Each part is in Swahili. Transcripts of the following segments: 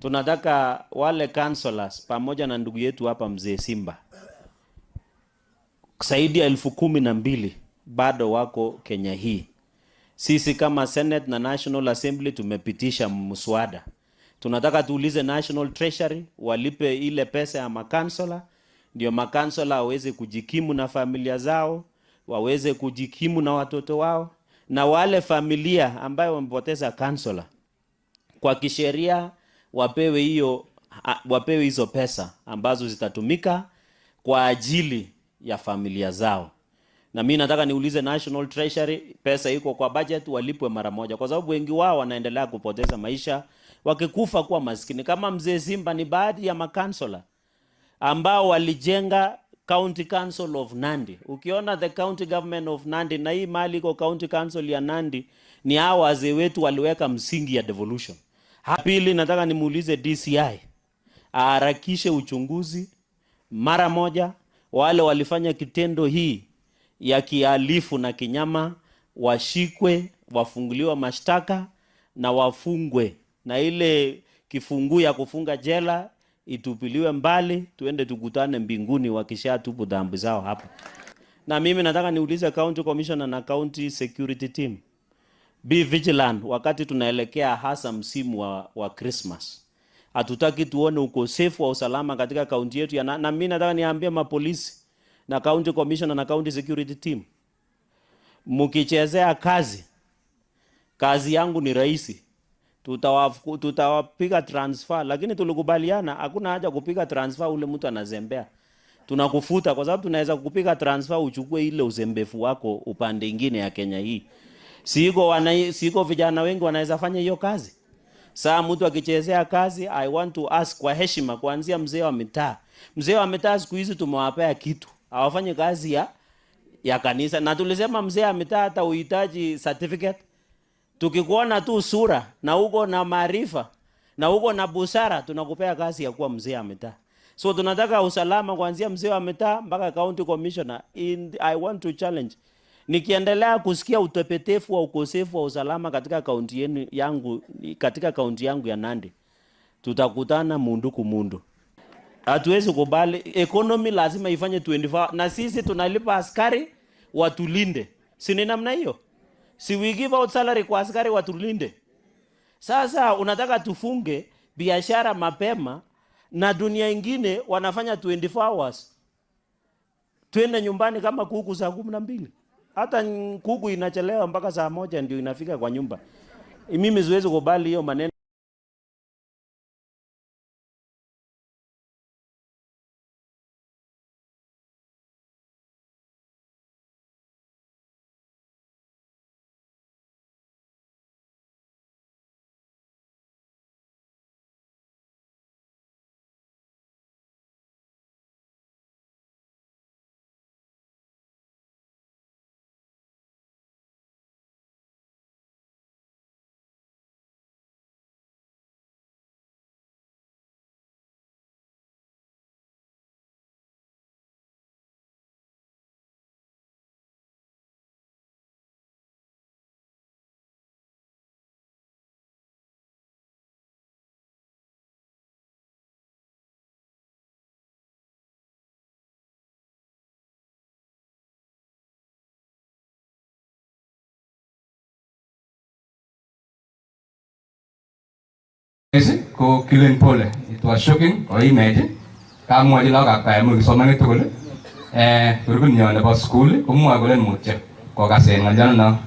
Tunataka wale councillors pamoja na ndugu yetu hapa Mzee Simba zaidi ya 12,000 bado wako Kenya hii. Sisi kama Senate na National Assembly tumepitisha mswada. Tunataka tuulize National Treasury walipe ile pesa ya makansela, ndio makansela waweze kujikimu na familia zao, waweze kujikimu na watoto wao, na wale familia ambayo wamepoteza kansela kwa kisheria wapewe hizo pesa ambazo zitatumika kwa ajili ya familia zao. Na mimi nataka niulize National Treasury, pesa iko kwa budget, walipwe mara moja, kwa sababu wengi wao wanaendelea kupoteza maisha wakikufa kuwa maskini. Kama Mzee Simba ni baadhi ya makansela ambao walijenga County Council of Nandi. Ukiona the County Government of Nandi na hii mali iko County Council ya Nandi, ni hao wazee wetu waliweka msingi ya devolution. Pili, nataka nimuulize DCI aharakishe uchunguzi mara moja. Wale walifanya kitendo hii ya kihalifu na kinyama washikwe, wafunguliwa mashtaka na wafungwe, na ile kifungu ya kufunga jela itupiliwe mbali, tuende tukutane mbinguni wakishatubu dhambi zao hapa. Na mimi nataka niulize County Commissioner na County Security Team, be vigilant wakati tunaelekea hasa msimu wa Christmas. Hatutaki tuone ukosefu wa usalama katika kaunti yetu na mimi nataka niambie mapolisi na County Commissioner na County Security Team, mkichezea kazi yangu ni rahisi. Tutawapiga transfer, lakini tulikubaliana hakuna haja kupiga transfer ule mtu anazembea. Tunakufuta kwa sababu tunaweza kupiga transfer uchukue ile uzembefu wako upande mwingine ya Kenya hii. Siko vijana wengi wanaweza fanya hiyo kazi. Saa mtu akichezea kazi, I want to ask kwa heshima kuanzia mzee wa mitaa. Mzee wa mitaa siku hizi tumewapea kitu, hawafanye kazi ya kanisa. Na tulisema mzee wa mitaa hata uhitaji certificate. Tukikuona tu sura na uko na maarifa na uko na busara, tunakupea kazi ya kuwa mzee wa mitaa. So tunataka usalama kuanzia mzee wa mitaa mpaka County Commissioner. I want to challenge, nikiendelea kusikia utepetefu wa ukosefu wa usalama katika kaunti yangu ya Nandi, tutakutana mundu kumundu. Hatuwezi kubali. Economy lazima ifanye 24 na sisi tunalipa askari watulinde. Si ni namna hiyo? Si we give out salary kwa askari watulinde. Sasa unataka tufunge biashara mapema na dunia ingine wanafanya 24 hours. Tuende nyumbani kama kuku saa 12. Hata kuku inachelewa mpaka saa 1 ndio inafika kwa nyumba. Mimi siwezi kubali hiyo maneno. Ko Kilen Pole, it was shocking or imagine. Kamu aja lah kakak emu kisomane tu kule. Turun nyawa lepas school, kamu agak len muncul. Kau kasih ngajar na,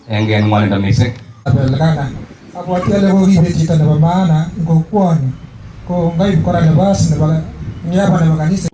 enggak ngwan dah misek. Belakang, aku hati ada kau hidup cita nama mana, kau kuan, kau ngai bukan ada bas, nama ni apa nama kanisa.